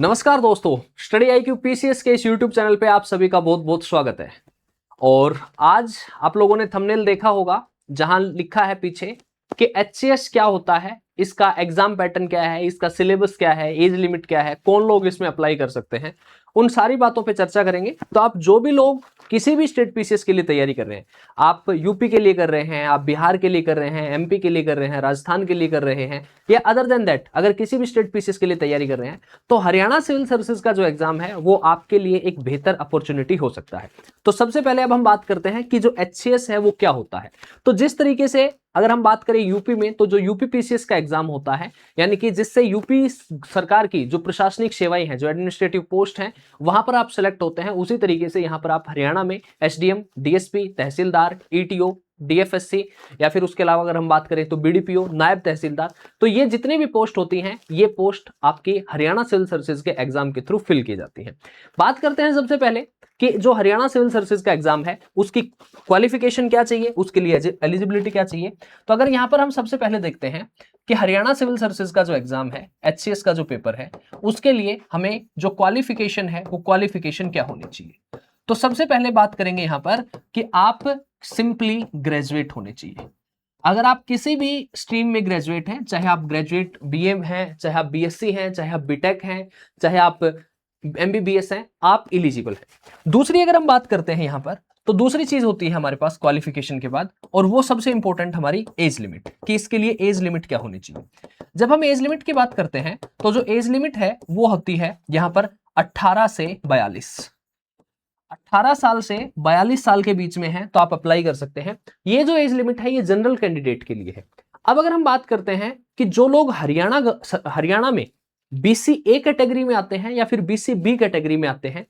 नमस्कार दोस्तों, study IQ PCS के इस YouTube चैनल पे आप सभी का बहुत बहुत स्वागत है। और आज आप लोगों ने थंबनेल देखा होगा जहां लिखा है पीछे कि HCS क्या होता है, इसका एग्जाम पैटर्न क्या है, इसका सिलेबस क्या है, एज लिमिट क्या है, कौन लोग इसमें अप्लाई कर सकते हैं, उन सारी बातों पे चर्चा करेंगे। तो आप जो भी लोग किसी भी स्टेट PCS के लिए तैयारी कर रहे हैं, आप यूपी के लिए कर रहे हैं, आप बिहार के लिए कर रहे हैं, MP के लिए कर रहे हैं, राजस्थान के लिए कर रहे हैं, या अदर देन दैट अगर किसी भी स्टेट PCS के लिए तैयारी कर रहे हैं, तो हरियाणा सिविल सर्विसेज का जो एग्जाम है वो आपके लिए एक बेहतर अपॉर्चुनिटी हो सकता है। तो सबसे पहले अब हम बात करते हैं कि जो HCS है वो क्या होता है। तो जिस तरीके से अगर हम बात करें यूपी में, तो जो यूपी PCS का एग्जाम होता है, यानी कि जिससे यूपी सरकार की जो प्रशासनिक सेवाएं हैं, जो एडमिनिस्ट्रेटिव पोस्ट हैं, वहां पर आप सेलेक्ट होते हैं, उसी तरीके से यहां पर आप हरियाणा में SDM, DSP, तहसीलदार, ETO, DFSC या फिर उसके अलावा अगर हम बात करें तो BDPO, नायब तहसीलदार, तो ये जितने भी पोस्ट होती हैं, ये पोस्ट आपकी हरियाणा सिविल सर्विसेज के एग्जाम के थ्रू फिल की जाती है। बात करते हैं सबसे पहले कि जो हरियाणा सिविल सर्विसेज का एग्जाम है उसकी क्वालिफिकेशन क्या चाहिए, उसके लिए एलिजिबिलिटी क्या चाहिए। तो अगर यहां पर हम सबसे पहले देखते हैं कि हरियाणा सिविल सर्विसेज का जो एग्जाम है, HCS का जो पेपर है, उसके लिए हमें जो क्वालिफिकेशन है वो क्वालिफिकेशन क्या होनी चाहिए। तो सबसे पहले बात करेंगे यहां पर कि आप सिंपली ग्रेजुएट होने चाहिए। अगर आप किसी भी स्ट्रीम में ग्रेजुएट हैं, चाहे आप ग्रेजुएट BA हैं, चाहे आप BSc हैं, चाहे आप BTech हैं, चाहे आप MBBS हैं, आप इलिजिबल हैं। दूसरी अगर हम बात करते हैं यहां पर, तो दूसरी चीज होती है हमारे पास क्वालिफिकेशन के बाद, और वो सबसे इंपॉर्टेंट हमारी एज लिमिट, कि इसके लिए एज लिमिट क्या होनी चाहिए। जब हम एज लिमिट की बात करते हैं तो जो एज लिमिट है वो होती है यहां पर 18 से 42। 18 साल से 42 साल के बीच में है तो आप अप्लाई कर सकते हैं। ये जो एज लिमिट है ये जनरल कैंडिडेट के लिए है। अब अगर हम बात करते हैं कि जो लोग हरियाणा में BC-A कैटेगरी में आते हैं या फिर BC-B कैटेगरी में आते हैं,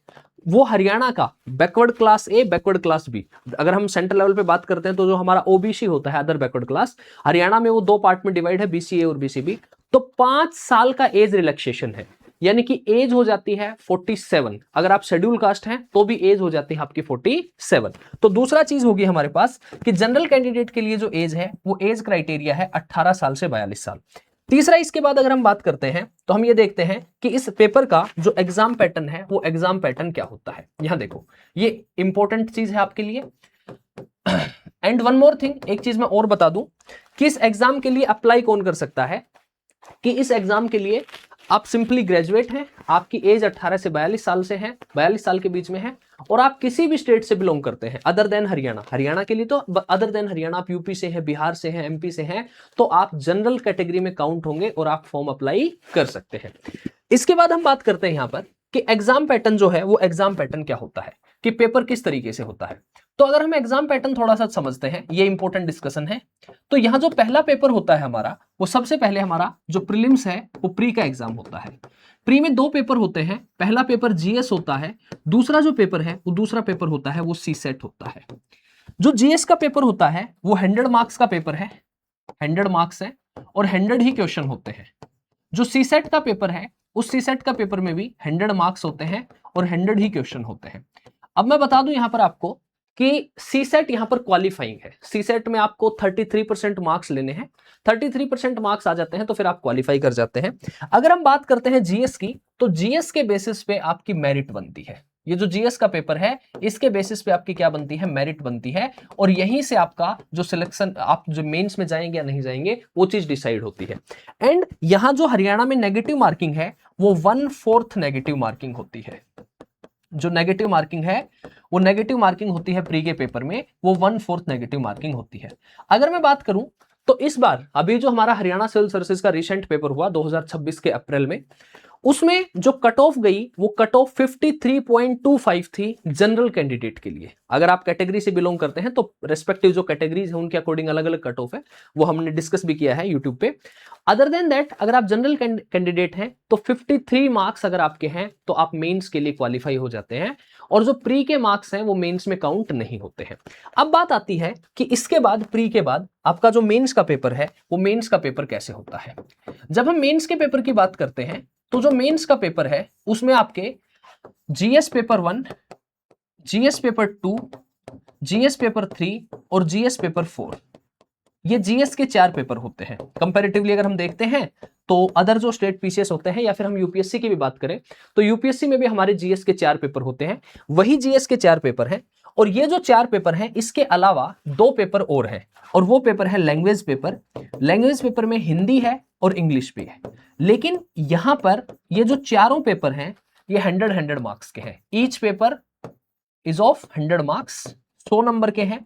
वो हरियाणा का backward class A, backward class B, अगर हम सेंट्रल लेवल पे बात करते हैं तो जो हमारा OBC होता है, अदर बैकवर्ड क्लास, हरियाणा में वो दो पार्ट में डिवाइड है, BC-A और BC-B। तो 5 साल का एज रिलैक्सेशन है, यानी कि एज हो जाती है 47। अगर आप शेड्यूल कास्ट हैं तो भी एज हो जाती है आपकी 47। तो दूसरा चीज होगी हमारे पास कि जनरल कैंडिडेट के लिए जो एज है वो एज क्राइटेरिया है 18 साल से 42 साल। तीसरा, इसके बाद अगर हम बात करते हैं तो हम ये देखते हैं कि इस पेपर का जो एग्जाम पैटर्न है वो एग्जाम पैटर्न क्या होता है। यहां देखो, ये इंपॉर्टेंट चीज है आपके लिए। एंड वन मोर थिंग, एक चीज मैं और बता दूं कि इस एग्जाम के लिए अप्लाई कौन कर सकता है, कि इस एग्जाम के लिए आप सिंपली ग्रेजुएट हैं, आपकी एज 18 से 42 साल से है, 42 साल के बीच में है, और आप किसी भी स्टेट से बिलोंग करते हैं अदर देन हरियाणा। हरियाणा के लिए तो अदर देन हरियाणा आप यूपी से हैं, बिहार से हैं, MP से हैं, तो आप जनरल कैटेगरी में काउंट होंगे और आप फॉर्म अप्लाई कर सकते हैं। इसके बाद हम बात करते हैं यहां पर कि एग्जाम पैटर्न जो है वो एग्जाम पैटर्न क्या होता है, कि पेपर किस तरीके से होता है। तो अगर हम एग्जाम पैटर्न थोड़ा सा समझते हैं, ये इंपॉर्टेंट डिस्कशन है। तो यहां जो पहला पेपर होता है हमारा, वो सबसे पहले हमारा जो प्रीलिम्स है वो प्री का एग्जाम होता है। प्री में दो पेपर होते हैं, पहला पेपर GS होता है, दूसरा जो पेपर है वो दूसरा पेपर होता है वो CSET होता है। जो GS का पेपर होता है वो 100 मार्क्स का पेपर है, 100 मार्क्स है और 100 ही क्वेश्चन होते हैं। जो CSET का पेपर है उस CSET का पेपर में भी 100 मार्क्स होते हैं और 100 ही क्वेश्चन होते हैं। अब मैं बता दूं यहां पर आपको कि CSET यहां पर क्वालिफाइंग है। CSET में आपको 33% मार्क्स लेने हैं, 33% मार्क्स आ जाते हैं तो फिर आप क्वालिफाई कर जाते हैं। अगर हम बात करते हैं GS की, तो GS के बेसिस पे आपकी मेरिट बनती है। ये जो GS का पेपर है इसके बेसिस पे आपकी क्या बनती है, मेरिट बनती है, और यहीं से आपका जो सिलेक्शन, आप जो मेंस में जाएंगे या नहीं जाएंगे, वो चीज डिसाइड होती है। एंड यहां जो हरियाणा में नेगेटिव मार्किंग है वो 1/4 नेगेटिव मार्किंग होती है। जो नेगेटिव मार्किंग है वो नेगेटिव मार्किंग होती है प्री के पेपर में, वो 1/4 नेगेटिव मार्किंग होती है। अगर मैं बात करूं तो इस बार अभी जो हमारा हरियाणा सिविल सर्विसेज का रिसेंट पेपर हुआ 2026 के अप्रैल में, उसमें जो कट ऑफ गई वो कट ऑफ 53.25 थी जनरल कैंडिडेट के लिए। अगर आप कैटेगरी से बिलोंग करते हैं तो रेस्पेक्टिव जो कैटेगरीज है उनके अकॉर्डिंग अलग अलग कट ऑफ है, वो हमने डिस्कस भी किया है यूट्यूब पे। अदर देन दैट अगर आप जनरल कैंडिडेट हैं तो 53 मार्क्स अगर आपके हैं तो आप मेंस के लिए क्वालिफाई हो जाते हैं, और जो प्री के मार्क्स हैं वो मेंस में काउंट नहीं होते हैं। अब बात आती है कि इसके बाद, प्री के बाद आपका जो मेंस का पेपर है वो मेंस का पेपर कैसे होता है। जब हम मेंस के पेपर की बात करते हैं तो जो मेंस का पेपर है उसमें आपके GS paper 1, GS paper 2, GS paper 3 और GS पेपर 4, ये जीएस के 4 पेपर होते हैं। कंपैरेटिवली अगर हम देखते हैं तो अदर जो स्टेट पीसीएस होते हैं या फिर हम यूपीएससी की भी बात करें तो यूपीएससी में भी हमारे जीएस के 4 पेपर होते हैं, वही जीएस के 4 पेपर हैं। और ये जो 4 पेपर हैं इसके अलावा 2 पेपर और हैं, और वो पेपर है लैंग्वेज पेपर। लैंग्वेज पेपर में हिंदी है और इंग्लिश भी है, लेकिन यहां पर ये जो चारों पेपर हैं ये 100 मार्क्स के हैं। Each paper is of 100 marks, 100 number के हैं।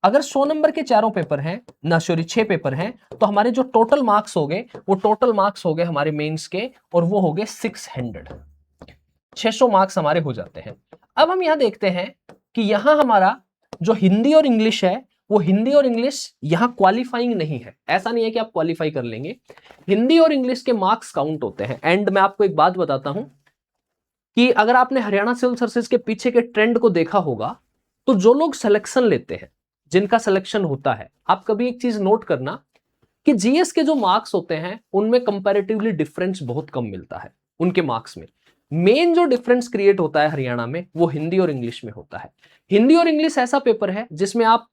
अगर 100 नंबर के चारों पेपर हैं ना, सॉरी 6 पेपर हैं, तो हमारे जो टोटल मार्क्स हो गए वो टोटल मार्क्स हो गए हमारे मेंस के, और वो हो गए 600 मार्क्स हमारे हो जाते हैं। अब हम यहां देखते हैं कि यहां हमारा जो हिंदी और इंग्लिश है वो हिंदी और इंग्लिश यहां क्वालिफाइंग नहीं है। ऐसा नहीं है कि आप क्वालिफाई कर लेंगे, हिंदी और इंग्लिश के मार्क्स काउंट होते हैं। एंड मैं आपको एक बात बताता हूं कि अगर आपने हरियाणा सिविल सर्विसेज के पीछे के ट्रेंड को देखा होगा तो जो लोग सिलेक्शन लेते हैं, जिनका सिलेक्शन होता है, आप कभी एक चीज नोट करना कि जीएस के जो मार्क्स होते हैं उनमें कंपैरेटिवली डिफरेंस बहुत कम मिलता है उनके मार्क्स में। मेन जो डिफरेंस क्रिएट होता है हरियाणा में वो हिंदी और इंग्लिश में होता है। हिंदी और इंग्लिश ऐसा पेपर है जिसमें आप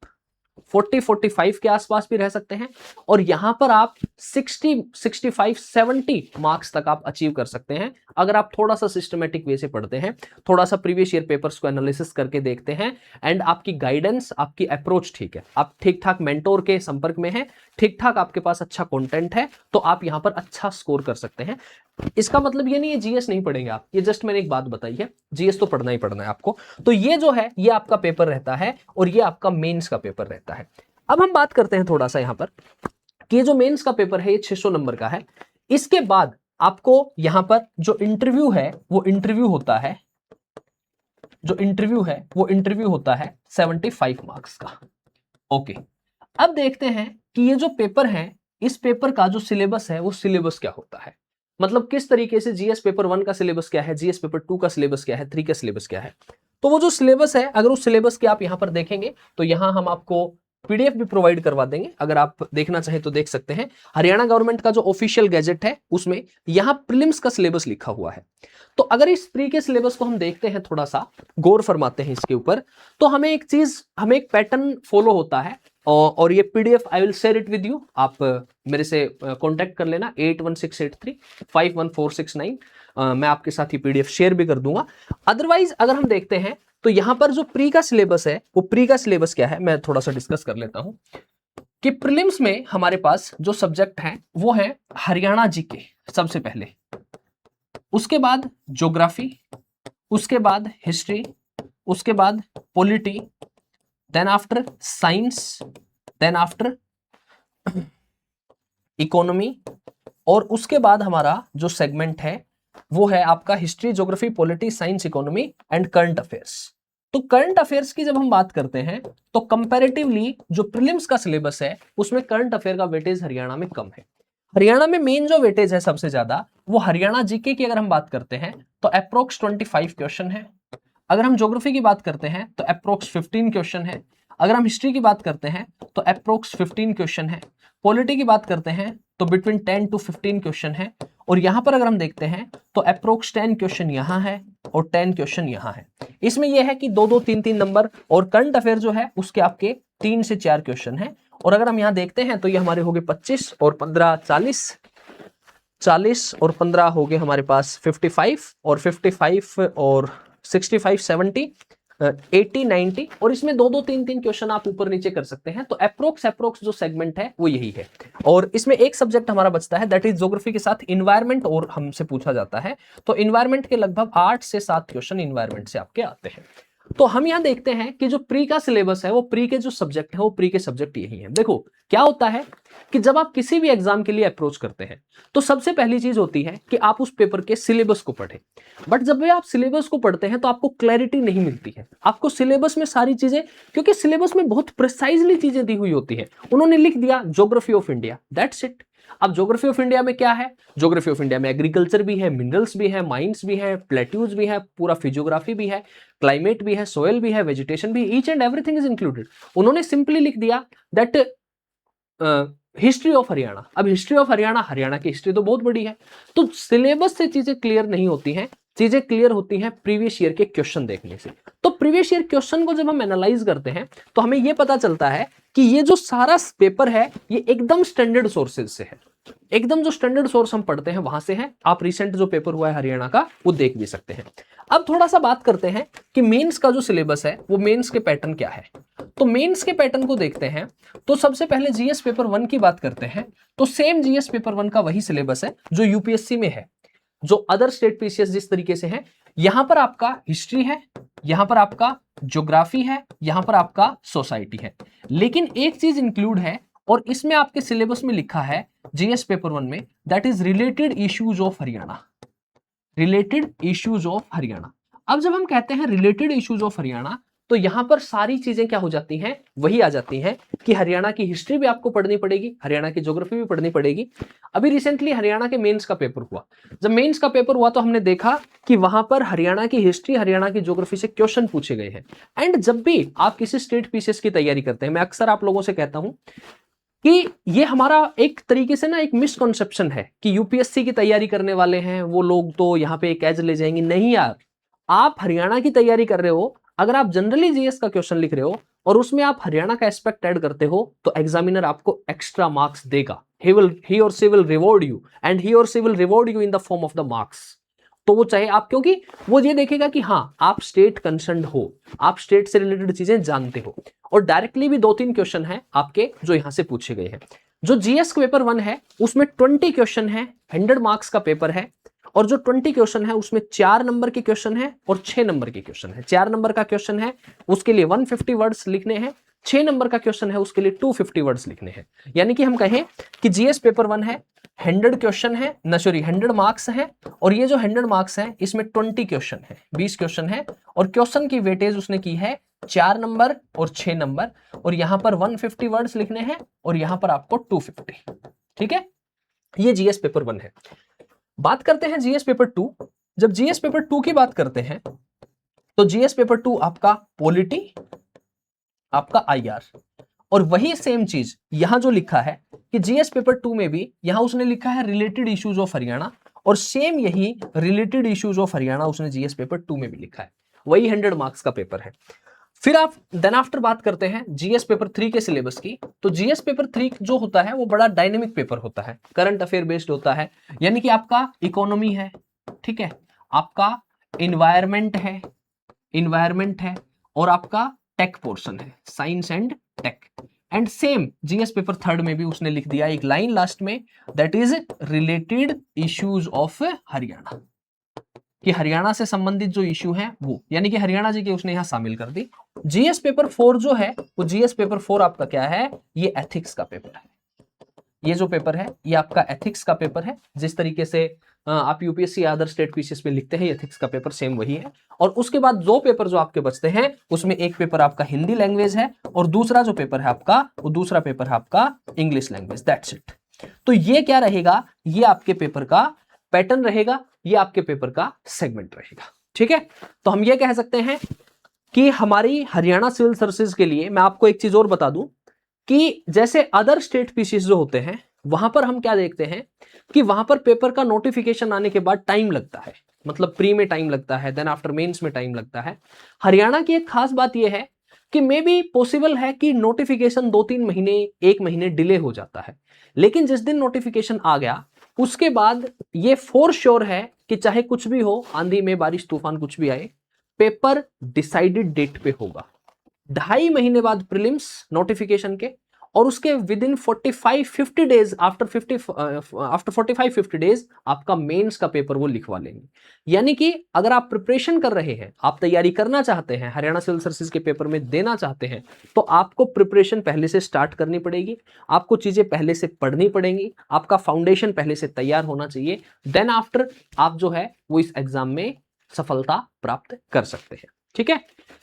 40-45 के आसपास भी रह सकते हैं, और यहां पर आप 60-65-70 मार्क्स तक आप अचीव कर सकते हैं अगर आप थोड़ा सा सिस्टमेटिक वे से पढ़ते हैं, थोड़ा सा प्रीवियस ईयर पेपर्स को एनालिसिस करके देखते हैं, एंड आपकी गाइडेंस, आपकी अप्रोच ठीक है, आप ठीक ठाक मेंटोर के संपर्क में हैं, ठीक ठाक आपके पास अच्छा कंटेंट है, तो आप यहां पर अच्छा स्कोर कर सकते हैं। इसका मतलब ये नहीं है जीएस नहीं पढ़ेंगे आप, ये जस्ट मैंने एक बात बताई है, जीएस तो पढ़ना ही पढ़ना है आपको। तो ये जो है ये आपका पेपर रहता है और ये आपका मेंस का पेपर रहता है। अब हम बात करते हैं थोड़ा सा यहां पर कि ये जो मेंस का पेपर है ये 600 नंबर का है। इसके बाद आपको यहां पर जो इंटरव्यू है वो इंटरव्यू होता है, जो इंटरव्यू है वो इंटरव्यू होता है 75 मार्क्स का। ओके, अब देखते हैं कि ये जो पेपर है इस पेपर का जो सिलेबस है वो सिलेबस क्या होता है, मतलब किस तरीके से जीएस पेपर 1 का सिलेबस क्या है, जीएस पेपर 2 का सिलेबस क्या है, 3 का सिलेबस क्या है। तो वो जो सिलेबस है, अगर उस सिलेबस के आप यहां पर देखेंगे तो यहां हम आपको पीडीएफ भी प्रोवाइड करवा देंगे, अगर आप देखना चाहें तो देख सकते हैं। हरियाणा गवर्नमेंट का जो ऑफिशियल गैजेट है उसमें यहां प्रीलिम्स का सिलेबस लिखा हुआ है। तो अगर इस प्री के सिलेबस को हम देखते हैं, थोड़ा सा गौर फरमाते हैं इसके ऊपर, तो हमें एक पैटर्न फॉलो होता है, और ये PDF I will share it with you. आप मेरे से कांटेक्ट कर लेना 8168351469, मैं आपके साथ ही पीडीएफ शेयर भी कर दूंगा। अदरवाइज अगर हम देखते हैं तो यहां पर जो प्री का सिलेबस है वो प्री का सिलेबस क्या है मैं थोड़ा सा डिस्कस कर लेता हूं कि प्रीलिम्स में हमारे पास जो सब्जेक्ट हैं वो है हरियाणा जीके सबसे पहले, उसके बाद ज्योग्राफी, उसके बाद हिस्ट्री, उसके बाद polity, then after science, then after economy, और उसके बाद हमारा जो सेगमेंट है वो है आपका history, geography, polity, science, economy and current affairs. तो करंट अफेयर्स की जब हम बात करते हैं तो कंपैरेटिवली जो प्रीलिम्स का सिलेबस है उसमें करंट अफेयर का वेटेज हरियाणा में कम है। हरियाणा में मेन जो वेटेज है सबसे ज्यादा वो हरियाणा जीके की अगर हम बात करते हैं तो अप्रोक्स 25 क्वेश्चन है। अगर हम ज्योग्राफी की बात करते हैं तो अप्रोक्स 15 क्वेश्चन है। अगर हम हिस्ट्री की बात करते हैं तो अप्रोक्स 15 क्वेश्चन है। पॉलिटी की बात करते हैं तो बिटवीन 10 to 15 क्वेश्चन है। और यहां पर अगर हम देखते हैं तो अप्रोक्स 10 क्वेश्चन यहां है और 10 क्वेश्चन यहां है। इसमें यह है कि 2-2, 3-3 नंबर, और करंट अफेयर जो है उसके आपके 3 से 4 क्वेश्चन है। और अगर हम यहां देखते हैं तो ये हमारे हो गए 25 और 15 40 और 15 हो गए हमारे पास 55 और 55 और 65 70 80 90, और इसमें 2-2, 3-3 क्वेश्चन आप ऊपर नीचे कर सकते हैं। तो अप्रोक्स जो सेगमेंट है वो यही है। और इसमें एक सब्जेक्ट हमारा बचता है दैट इज ज्योग्राफी के साथ इन्वायरमेंट, और हमसे पूछा जाता है तो इन्वायरमेंट के लगभग 8 से 7 क्वेश्चन इन्वायरमेंट से आपके आते हैं। तो हम यहां देखते हैं कि जो प्री का सिलेबस है वो प्री के जो सब्जेक्ट है वो प्री के सब्जेक्ट यही है। देखो क्या होता है कि जब आप किसी भी एग्जाम के लिए अप्रोच करते हैं तो सबसे पहली चीज होती है कि आप उस पेपर के सिलेबस को पढ़ें। बट जब भी आप सिलेबस को पढ़ते हैं तो आपको क्लैरिटी नहीं मिलती है। आपको सिलेबस में सारी चीजें, क्योंकि सिलेबस में बहुत प्रिसाइजली चीजें दी हुई होती है, उन्होंने लिख दिया geography of India, that's it. अब ज्योग्राफी ऑफ इंडिया में क्या है, ज्योग्राफी ऑफ इंडिया में एग्रीकल्चर भी है, मिनरल्स भी है, माइंस भी है, प्लेट्यूज भी है, पूरा फिजियोग्राफी भी है, क्लाइमेट भी है, सोयल भी है, वेजिटेशन भी, each and everything is included. उन्होंने सिंपली लिख दिया दैट हिस्ट्री ऑफ हरियाणा। अब हिस्ट्री ऑफ हरियाणा, हरियाणा की हिस्ट्री तो बहुत बड़ी है, तो सिलेबस से चीजें क्लियर नहीं होती हैं। चीजें क्लियर होती हैं प्रीवियस ईयर के क्वेश्चन देखने से। तो प्रीवियस ईयर क्वेश्चन को जब हम एनालाइज करते हैं तो हमें यह पता चलता है कि ये जो सारा पेपर है ये एकदम स्टैंडर्ड सोर्सेज से है, एकदम जो स्टैंडर्ड सोर्स हम पढ़ते हैं वहां से है। आप रिसेंट जो पेपर हुआ है हरियाणा का वो देख भी सकते हैं। अब थोड़ा सा बात करते हैं कि मेंस का जो सिलेबस है वो मेंस के पैटर्न क्या है। तो मेंस के पैटर्न को देखते हैं तो सबसे पहले जीएस पेपर 1 की बात करते हैं। तो सेम जीएस पेपर 1 का वही सिलेबस है जो यूपीएससी में है, जो अदर स्टेट पीसीएस जिस तरीके से है। यहां पर आपका हिस्ट्री है, यहां पर आपका ज्योग्राफी है, यहां पर आपका सोसाइटी है। लेकिन एक चीज इंक्लूड है और इसमें आपके सिलेबस में लिखा है जीएस पेपर 1 में, that is related issues of Haryana. Related issues of Haryana. अब जब हम कहते हैं रिलेटेड इश्यूज ऑफ हरियाणा तो यहां पर सारी चीजें क्या हो जाती हैं, वही आ जाती हैं कि हरियाणा की हिस्ट्री भी आपको पढ़नी पड़ेगी, हरियाणा की ज्योग्राफी भी पढ़नी पड़ेगी। अभी रिसेंटली हरियाणा के मेंस का पेपर हुआ। जब मेंस का पेपर हुआ तो हमने देखा कि वहां पर हरियाणा की हिस्ट्री, हरियाणा की ज्योग्राफी से क्वेश्चन पूछे गए हैं। एंड जब भी आप किसी स्टेट पीसीएस की तैयारी करते हैं, मैं अक्सर आप लोगों से कहता हूं कि ये हमारा एक तरीके से ना एक मिसकॉन्सेप्शन है कि यूपीएससी की तैयारी करने वाले हैं वो लोग तो यहाँ पे एक एज ले जाएंगे। नहीं यार, आप हरियाणा की तैयारी कर रहे हो, अगर आप जनरली जीएस का क्वेश्चन लिख रहे हो और उसमें आप हरियाणा का एस्पेक्ट ऐड करते हो तो एग्जामिनर आपको एक्स्ट्रा मार्क्स देगा। he or she will reward you and he or she will reward you in the form of the marks। तो वो चाहे आप, क्योंकि वो ये देखेगा कि हाँ आप स्टेट कंसर्न्ड हो, आप स्टेट से रिलेटेड चीजें जानते हो। और डायरेक्टली भी 2-3 क्वेश्चन है आपके जो यहां से पूछे गए हैं। जो जीएस पेपर 1 है उसमें 20 क्वेश्चन है, 100 मार्क्स का पेपर है। और जो 20 क्वेश्चन है उसमें 4 नंबर के क्वेश्चन है और 6 नंबर के क्वेश्चन है। 4 नंबर का क्वेश्चन है उसके लिए 150 वर्ड्स लिखने हैं, 6 नंबर का क्वेश्चन है उसके लिए 250 वर्ड्स लिखने हैं। यानी कि हम कहें कि जीएस पेपर 1 है, 100 क्वेश्चन है, 100 मार्क्स है, और ये जो 100 मार्क्स है इसमें 20 क्वेश्चन है, 20 क्वेश्चन है, और क्वेश्चन की वेटेज उसने की है 4 नंबर और 6 नंबर, और यहां पर 150 वर्ड्स लिखने हैं और यहां पर आपको 250। ठीक है, ये जीएस पेपर 1 है। बात करते हैं जीएस पेपर 2। जब जीएस पेपर 2 की बात करते हैं तो जीएस पेपर 2 आपका पॉलिटी, आपका आईआर, और वही सेम चीज यहां जो लिखा है कि जीएस पेपर 2 में भी यहां उसने लिखा है रिलेटेड इश्यूज ऑफ हरियाणा, और सेम यही रिलेटेड इश्यूज ऑफ हरियाणा उसने जीएस पेपर 2 में भी लिखा है। वही 100 मार्क्स का पेपर है। फिर आप देन आफ्टर बात करते हैं जीएस पेपर 3 के सिलेबस की। तो जीएस पेपर 3 जो होता है वो बड़ा डायनेमिक पेपर होता है, करंट अफेयर बेस्ड होता है। यानी कि आपका इकोनॉमी है, ठीक है, आपका इन्वायरमेंट है, और आपका टेक पोर्शन है, science and tech. And same GS paper 3 में भी उसने लिख दिया एक लाइन लास्ट में, that is related issues of Haryana, कि हरियाणा से संबंधित जो इश्यू है वो, यानी कि हरियाणा जी के उसने यहां शामिल कर दी। जीएस पेपर 4 जो है वो जीएस पेपर 4 आपका क्या है, ये एथिक्स का पेपर है। ये जो पेपर है ये आपका एथिक्स का पेपर है। जिस तरीके से आप यूपीएससी अदर स्टेट पीसीएस में लिखते हैं, एथिक्स का पेपर सेम वही है। और उसके बाद दो पेपर जो आपके बचते हैं उसमें एक पेपर आपका हिंदी लैंग्वेज है और दूसरा जो पेपर है आपका, वो दूसरा पेपर है आपका इंग्लिश लैंग्वेज। That's it. तो ये क्या रहेगा, ये आपके पेपर का पैटर्न रहेगा, ये आपके पेपर का सेगमेंट रहेगा। ठीक है, तो हम ये कह सकते हैं कि हमारी हरियाणा सिविल सर्विसेज के लिए, मैं आपको एक चीज और बता दूं कि जैसे अदर स्टेट पीसीएस जो होते हैं वहां पर हम क्या देखते हैं कि वहां पर पेपर का नोटिफिकेशन आने के बाद टाइम लगता है, मतलब प्री में टाइम लगता है, देन आफ्टर मेंस में टाइम लगता है। हरियाणा की एक खास बात यह है कि मे बी पॉसिबल है कि नोटिफिकेशन 2-3 महीने, 1 महीने डिले हो जाता है, लेकिन जिस दिन नोटिफिकेशन आ गया उसके बाद ये फॉर श्योर है कि चाहे कुछ भी हो, आंधी में बारिश तूफान कुछ भी आए, पेपर डिसाइडेड डेट पे होगा। 2.5 महीने बाद प्रीलिम्स नोटिफिकेशन के, और उसके with in 45-50 days, after 45-50 days आपका मेंस का पेपर वो लिखवा लेंगे। यानी कि अगर आप प्रिपरेशन कर रहे हैं, आप तैयारी करना चाहते हैं, हरियाणा सिविल सर्विसेज के पेपर में देना चाहते हैं, तो आपको प्रिपरेशन पहले से स्टार्ट करनी पड़ेगी, आपको चीजें पहले से पढ़नी पड़ेंगी, आपका फाउंडेशन पहले से तैयार होना चाहिए। देन आफ्टर आप जो है वो इस एग्जाम में सफलता प्राप्त कर सकते हैं। ठीक है,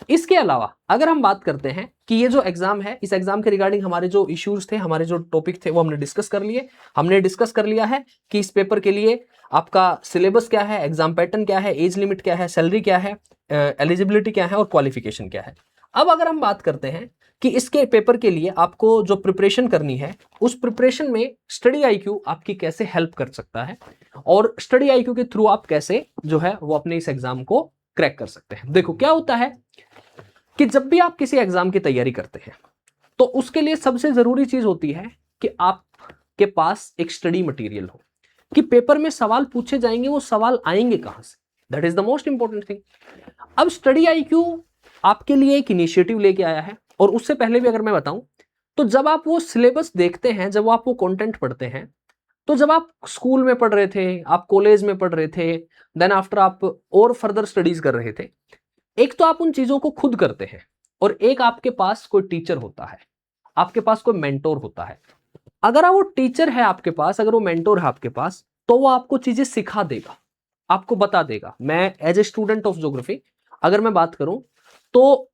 इसके अलावा अगर हम बात करते हैं कि ये जो एग्जाम है, इस एग्जाम के रिगार्डिंग हमारे जो इश्यूज थे, हमारे जो टॉपिक थे, वो हमने डिस्कस कर लिए। हमने डिस्कस कर लिया है कि इस पेपर के लिए आपका सिलेबस क्या है, एग्जाम पैटर्न क्या है, एज लिमिट क्या है, सैलरी क्या है, एलिजिबिलिटी क्या है और क्वालिफिकेशन क्या है। अब अगर हम बात करते हैं कि इसके पेपर के लिए आपको जो प्रिपरेशन करनी है, उस प्रिपरेशन में स्टडी आईक्यू आपकी कैसे हेल्प कर सकता है और स्टडी आईक्यू के थ्रू आप कैसे जो है वो अपने इस एग्जाम को क्रैक कर सकते हैं। देखो क्या होता है कि जब भी आप किसी एग्जाम की तैयारी करते हैं तो उसके लिए सबसे जरूरी चीज होती है कि आपके पास एक स्टडी मटेरियल हो, कि पेपर में सवाल पूछे जाएंगे वो सवाल आएंगे कहां से। That is the most important thing. अब स्टडी आईक्यू आपके लिए एक इनिशिएटिव लेके आया है, और उससे पहले भी अगर मैं बताऊं तो जब आप वो सिलेबस देखते हैं, जब आप वो कंटेंट पढ़ते हैं, तो जब आप स्कूल में पढ़ रहे थे, आप कॉलेज में पढ़ रहे थे, देन आफ्टर आप और फर्दर स्टडीज कर रहे थे, एक तो आप उन चीजों को खुद करते हैं और एक आपके पास कोई टीचर होता है, आपके पास कोई मेंटोर होता है। अगर वो टीचर है आपके पास, अगर वो मेंटोर है आपके पास, तो वो आपको चीजें सिखा देगा, आपको बता देगा। मैं as a student of geography अगर मैं बात करूं तो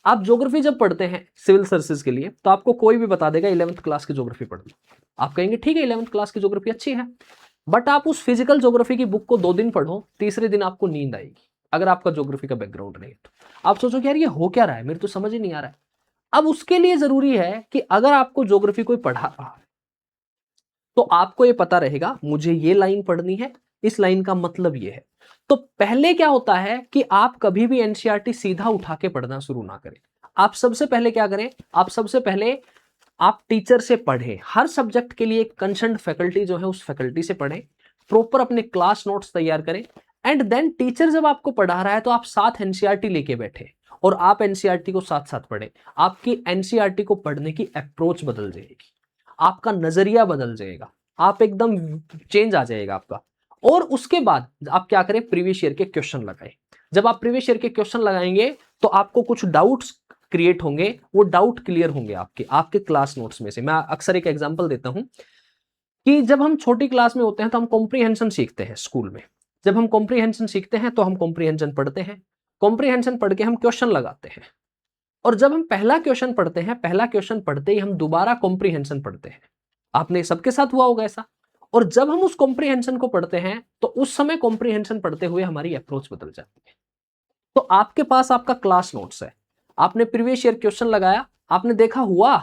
आप ज्योग्राफी जब पढ़ते हैं सिविल सर्विसेज के लिए, तो आपको कोई भी बता देगा 11th क्लास की ज्योग्राफी पढ़ लो, आप कहेंगे ठीक है 11th क्लास की ज्योग्राफी अच्छी है, बट आप उस फिजिकल ज्योग्राफी की बुक को 2 दिन पढ़ो, तीसरे दिन आपको नींद आएगी अगर आपका ज्योग्राफी का बैकग्राउंड नहीं है तो। आप सोचो कि यार ये हो क्या रहा है, मेरे तो समझ ही नहीं आ रहा है। अब उसके लिए जरूरी है कि अगर आपको ज्योग्राफी कोई पढ़ा रहा है तो आपको ये पता रहेगा मुझे ये लाइन पढ़नी है, इस लाइन का मतलब ये है। तो पहले क्या होता है कि आप कभी भी एनसीईआरटी सीधा उठा के पढ़ना शुरू ना करें। आप सबसे पहले क्या करें, आप सबसे पहले आप टीचर से पढ़ें, हर सब्जेक्ट के लिए एक कंसर्न फैकल्टी जो है उस फैकल्टी से पढ़ें, प्रॉपर अपने क्लास नोट्स तैयार करें, एंड देन टीचर जब आपको पढ़ा रहा है तो आप साथ एनसीईआरटी लेके बैठे और आप एनसीईआरटी को साथ साथ पढ़ें। आपकी एनसीईआरटी को पढ़ने की अप्रोच बदल जाएगी, आपका नजरिया बदल जाएगा, आप एकदम चेंज आ जाएगा आपका। और उसके बाद आप क्या करें, प्रीवियस ईयर के क्वेश्चन लगाएं। जब आप प्रीवियस ईयर के क्वेश्चन लगाएंगे तो आपको कुछ डाउट्स क्रिएट होंगे, वो डाउट क्लियर होंगे आपके क्लास नोट्स में से। मैं अक्सर एक एग्जांपल देता हूं कि जब हम छोटी क्लास में होते हैं तो हम कॉम्प्रीहेंशन सीखते हैं स्कूल में। जब हम कॉम्प्रीहेंशन सीखते हैं तो हम कॉम्प्रीहेंशन पढ़ते हैं, कॉम्प्रीहेंशन पढ़ के हम क्वेश्चन लगाते हैं, और जब हम पहला क्वेश्चन पढ़ते हैं, पहला क्वेश्चन पढ़ते ही हम दोबारा कॉम्प्रीहेंशन पढ़ते हैं। आपने सबके साथ हुआ होगा ऐसा। और जब हम उस कॉम्प्रीहेंशन को पढ़ते हैं तो उस समय कॉम्प्रीहेंशन पढ़ते हुए हमारी अप्रोच बदल जाती है। तो आपके पास आपका क्लास नोट्स है, आपने प्रीवियस ईयर क्वेश्चन लगाया, आपने देखा हुआ,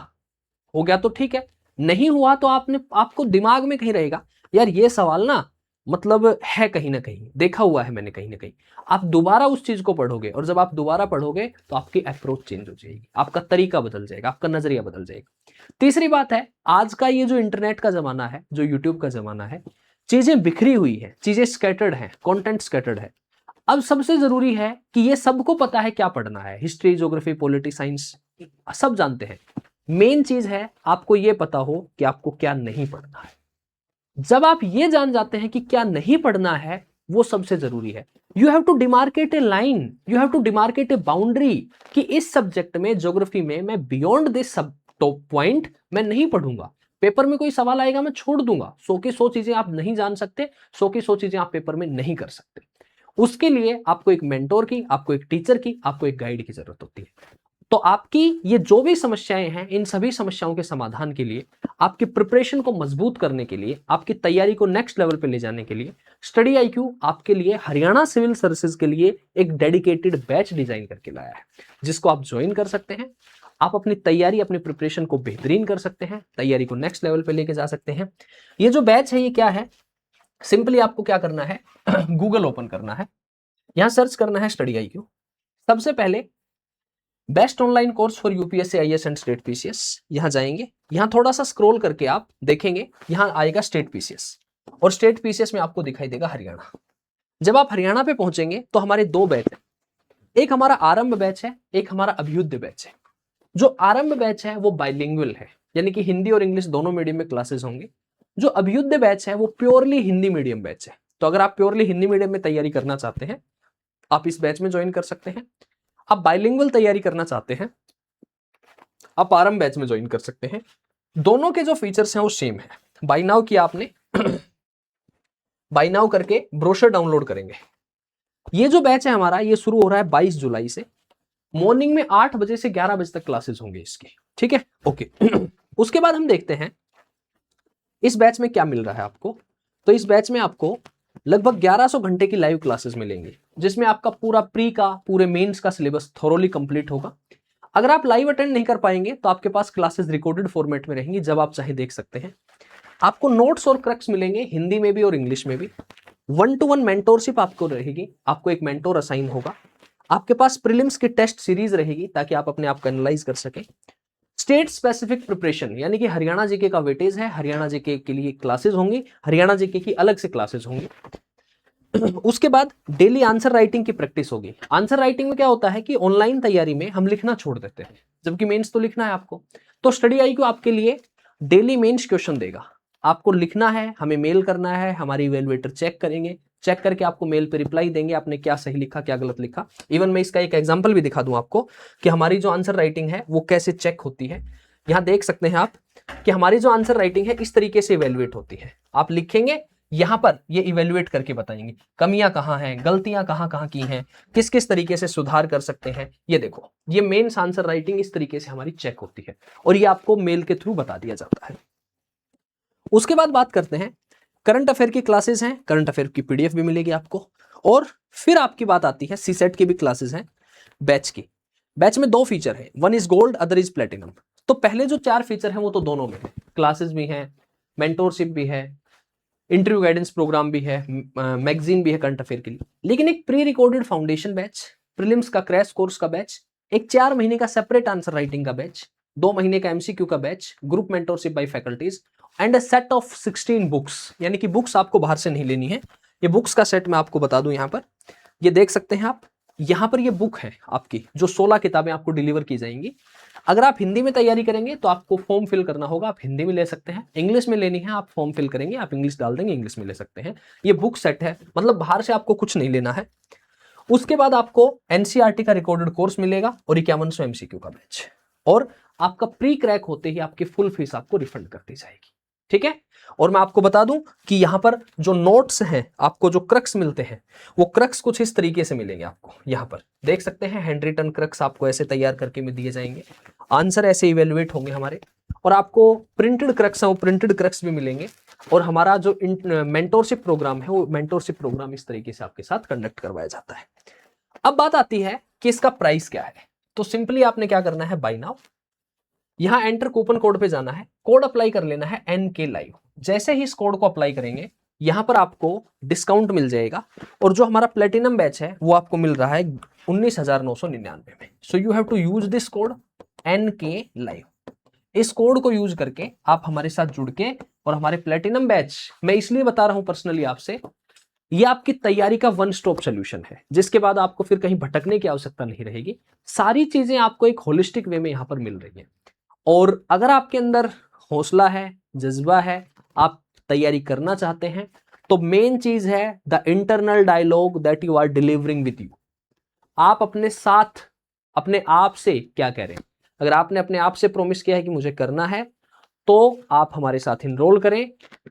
हो गया तो ठीक है, नहीं हुआ तो आपको दिमाग में कहीं रहेगा यार ये सवाल ना मतलब है कहीं ना कहीं, देखा हुआ है मैंने कहीं ना कहीं। आप दोबारा उस चीज को पढ़ोगे, और जब आप दोबारा पढ़ोगे तो आपकी अप्रोच चेंज हो जाएगी, आपका तरीका बदल जाएगा, आपका नजरिया बदल जाएगा। तीसरी बात है, आज का ये जो इंटरनेट का जमाना है, जो यूट्यूब का जमाना है, चीजें बिखरी हुई है, चीजें स्कैटर्ड है, कंटेंट स्कैटर्ड है। अब सबसे जरूरी है कि ये सबको पता है क्या पढ़ना है, हिस्ट्री, ज्योग्राफी, पॉलिटी, साइंस सब जानते हैं। मेन चीज है आपको ये पता हो कि आपको क्या नहीं पढ़ना है। जब आप ये जान जाते हैं कि क्या नहीं पढ़ना है, वो सबसे जरूरी है। You have to demarcate a line, you have to demarcate a boundary, कि इस सब्जेक्ट में, ज्योग्राफी में, मैं बियॉन्ड दिस सब टॉप पॉइंट मैं नहीं पढ़ूंगा। पेपर में कोई सवाल आएगा मैं छोड़ दूंगा, 100 की 100 चीजें आप नहीं जान सकते, 100 की 100 चीजें आप पेपर में नहीं कर सकते। उसके लिए आपको एक मेंटोर की, आपको एक टीचर की, आपको एक गाइड की जरूरत होती है। तो आपकी ये जो भी समस्याएं हैं, इन सभी समस्याओं के समाधान के लिए, आपकी प्रिपरेशन को मजबूत करने के लिए, आपकी तैयारी को नेक्स्ट लेवल पे ले जाने के लिए, स्टडी आईक्यू आपके लिए हरियाणा सिविल सर्विसेज के लिए एक डेडिकेटेड बैच डिजाइन करके लाया है, जिसको आप ज्वाइन कर सकते हैं। आप अपनी तैयारी, अपनी प्रिपरेशन को बेहतरीन कर सकते हैं, तैयारी को नेक्स्ट लेवल पे लेके जा सकते हैं। ये जो बैच है ये क्या है, सिंपली आपको क्या करना है, गूगल ओपन करना है, यहां सर्च करना है स्टडी आईक्यू। सबसे पहले best online course for UPSC, IAS and state PCS, यहां जाएंगे, यहां थोड़ा सा स्क्रॉल करके आप देखेंगे, यहां आएगा स्टेट पीसीएस, और स्टेट पीसीएस में आपको दिखाई देगा हरियाणा। जब आप हरियाणा पे पहुंचेंगे तो हमारे 2 बैच है, एक हमारा आरंभ बैच है, एक हमारा अभ्युदय बैच है। जो आरंभ बैच है वो बाइलिंगुअल है, यानी कि हिंदी और इंग्लिश दोनों मीडियम में क्लासेस होंगे। जो अभ्युदय बैच है वो प्योरली हिंदी मीडियम बैच है। तो अगर आप प्योरली हिंदी मीडियम में तैयारी करना चाहते हैं, आप इस बैच में ज्वाइन कर सकते हैं। आप बाइलिंगुअल तैयारी करना चाहते हैं, आप आरंभ बैच में ज्वाइन कर सकते हैं। दोनों के जो फीचर्स हैं वो सेम है। बाय नाउ किया आपने, बाय नाउ करके ब्रोशर डाउनलोड करेंगे। ये जो बैच है हमारा, ये शुरू हो रहा है 22 जुलाई से, मॉर्निंग में 8 बजे से 11 बजे तक क्लासेस होंगे इसके, ठीक है, ओके। उसके बाद हम देखते हैं इस बैच में क्या मिल रहा है आपको। तो इस बैच में आपको लगभग 1100 घंटे की लाइव क्लासेस मिलेंगी, जिसमें आपका पूरा प्री का, पूरे मेंस का सिलेबस थोरोली कंप्लीट होगा। अगर आप लाइव अटेंड नहीं कर पाएंगे तो आपके पास क्लासेस रिकॉर्डेड फॉर्मेट में रहेंगी, जब आप चाहे देख सकते हैं। आपको नोट्स और क्रक्स मिलेंगे हिंदी में भी और इंग्लिश में भी। 1-to-1 मेंटोरशिप आपको रहेगी, आपको एक मेंटोर असाइन होगा। आपके पास प्रीलिम्स की टेस्ट सीरीज रहेगी ताकि आप अपने आप को एनालाइज कर सकें। स्टेट स्पेसिफिक प्रिपरेशन यानी कि हरियाणा जीके का वेटेज है, हरियाणा जीके के लिए क्लासेस होंगी, हरियाणा जीके की अलग से क्लासेस होंगी। उसके बाद डेली आंसर राइटिंग की प्रैक्टिस होगी। आंसर राइटिंग में क्या होता है कि ऑनलाइन तैयारी में हम लिखना छोड़ देते हैं, जबकि मेंस तो लिखना है आपको। तो स्टडी IQ आपके लिए डेली मेंस क्वेश्चन देगा, आपको लिखना है, हमें मेल करना है, हमारे इवैल्यूएटर चेक करेंगे, चेक करके आपको मेल पे रिप्लाई देंगे आपने क्या सही लिखा क्या गलत लिखा। इवन मैं इसका एक एग्जांपल भी दिखा दूं आपको कि हमारी जो आंसर राइटिंग है वो कैसे चेक होती है। यहां देख सकते हैं आप कि हमारी जो आंसर राइटिंग है इस तरीके से इवैल्यूएट होती है। आप लिखेंगे, यहां पर ये इवैल्यूएट करके बताएंगे कमियां कहां हैं, गलतियां कहां कहां की हैं, किस किस तरीके से सुधार कर सकते हैं। ये देखो, ये मेंस आंसर राइटिंग इस तरीके से हमारी चेक होती है और ये आपको मेल के थ्रू बता दिया जाता है। उसके बाद बात करते हैं करंट अफेयर की क्लासेस हैं, करंट अफेयर की PDF भी मिलेगी आपको। और फिर आपकी बात आती है CSET की भी क्लासेस हैं बैच की। बैच में 2 फीचर है, one is gold other is platinum. तो पहले जो 4 फीचर हैं वो तो दोनों में है, क्लासेस भी हैं, मेंटोरशिप भी है, इंटरव्यू गाइडेंस प्रोग्राम भी है, मैगजीन भी है करंट अफेयर के लिए। लेकिन एक pre recorded foundation batch, prelims का क्रैश कोर्स का बैच, एक 4 महीने का सेपरेट आंसर राइटिंग का बैच, 2 महीने का MCQ का batch, group mentorship by faculties and a set of 16 books. यानी कि बुक्स आपको बाहर से नहीं लेनी है, ये बुक्स का सेट मैं आपको बता दूं। यहां पर ये देख सकते हैं आप, यहां पर ये बुक है आपकी, जो 16 किताबें आपको डिलीवर की जाएंगी। अगर आप हिंदी में तैयारी करेंगे तो आपको फॉर्म फिल करना होगा, आप हिंदी में ले सकते हैं। इंग्लिश में लेनी है, आप फॉर्म फिल करेंगे, आप इंग्लिश डाल देंगे, इंग्लिश में ले सकते हैं। ये बुक सेट है, मतलब बाहर से आपको कुछ नहीं लेना है। उसके बाद आपको NCERT का रिकॉर्डेड कोर्स मिलेगा और 5100 MCQ का बैच, और आपका प्री क्रैक होते ही आपकी फुल फीस आपको रिफंड कर दी जाएगी। ठीक है। और मैं आपको बता दूं कि यहां पर जो नोट्स हैं, आपको जो क्रक्स मिलते हैं, वो क्रक्स कुछ इस तरीके से मिलेंगे आपको। यहां पर देख सकते हैं हैंड रिटन क्रक्स आपको ऐसे तैयार करके में दिए जाएंगे, आंसर ऐसे इवेल्युएट होंगे हमारे, और आपको प्रिंटेड क्रक्स है वो प्रिंटेड क्रक्स भी मिलेंगे। और हमारा जो मेंटोरशिप प्रोग्राम है वो मेंटोरशिप प्रोग्राम इस तरीके से आपके साथ कंडक्ट करवाया जाता है। अब बात आती है कि इसका प्राइस क्या है। तो सिंपली आपने क्या करना है, बाय नाउ, यहां एंटर कूपन कोड पे जाना है, कोड अप्लाई कर लेना है NK लाइव। जैसे ही इस कोड को अप्लाई करेंगे यहां पर आपको डिस्काउंट मिल जाएगा, और जो हमारा प्लेटिनम बैच है वो आपको मिल रहा है 19,999 में। So you have to use this code NK live. इस कोड को यूज करके आप हमारे साथ जुड़ के, और हमारे प्लेटिनम बैच, मैं इसलिए बता रहा हूं पर्सनली आपसे, ये आपकी तैयारी का वन स्टॉप सोल्यूशन है, जिसके बाद आपको फिर कहीं भटकने की आवश्यकता नहीं रहेगी। सारी चीजें आपको एक होलिस्टिक वे में यहां पर मिल रही है। और अगर आपके अंदर हौसला है, जज्बा है, आप तैयारी करना चाहते हैं, तो मेन चीज है the internal dialogue that you are delivering with you. आप अपने साथ, अपने आप से क्या कह रहे हैं। अगर आपने अपने आप से प्रॉमिस किया है कि मुझे करना है, तो आप हमारे साथ इनरोल करें।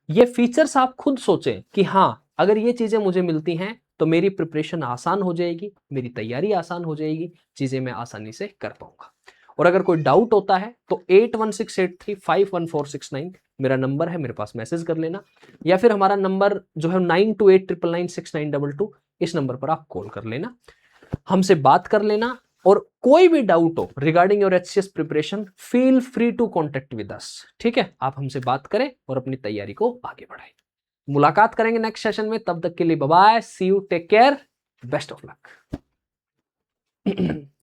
ये फीचर्स आप खुद सोचें कि हाँ, अगर ये चीजें मुझे मिलती हैं तो मेरी प्रिपरेशन आसान हो जाएगी, मेरी तैयारी आसान हो जाएगी, चीजें मैं आसानी से कर पाऊंगा। और अगर कोई डाउट होता है तो 8168351469 मेरा नंबर है, मेरे पास मैसेज कर लेना, या फिर हमारा नंबर जो है 9289996922, इस नंबर पर आप कॉल कर लेना, हमसे बात कर लेना। और कोई भी डाउट हो regarding your HCS preparation, feel free to contact with us. ठीक है, आप हमसे बात करें और अपनी तैयारी को आगे बढ़ाएं। मुलाकात करेंगे नेक्स्ट सेशन में, तब तक के लिए bye bye, see you, take care, best of luck.